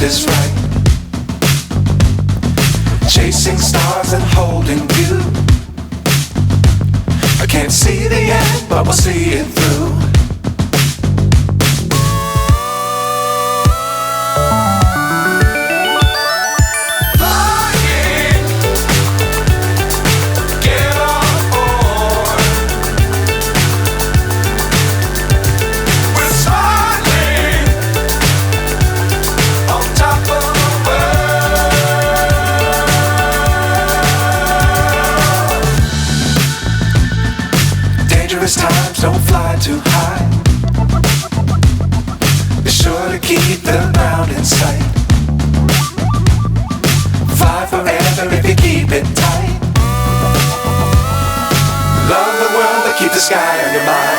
is right. Chasing stars and holding you. I can't see the end, but we'll see it through. Times don't fly too high. Be sure to keep the ground in sight. Fly forever if you keep it tight. Love the world, but keep the sky on your mind.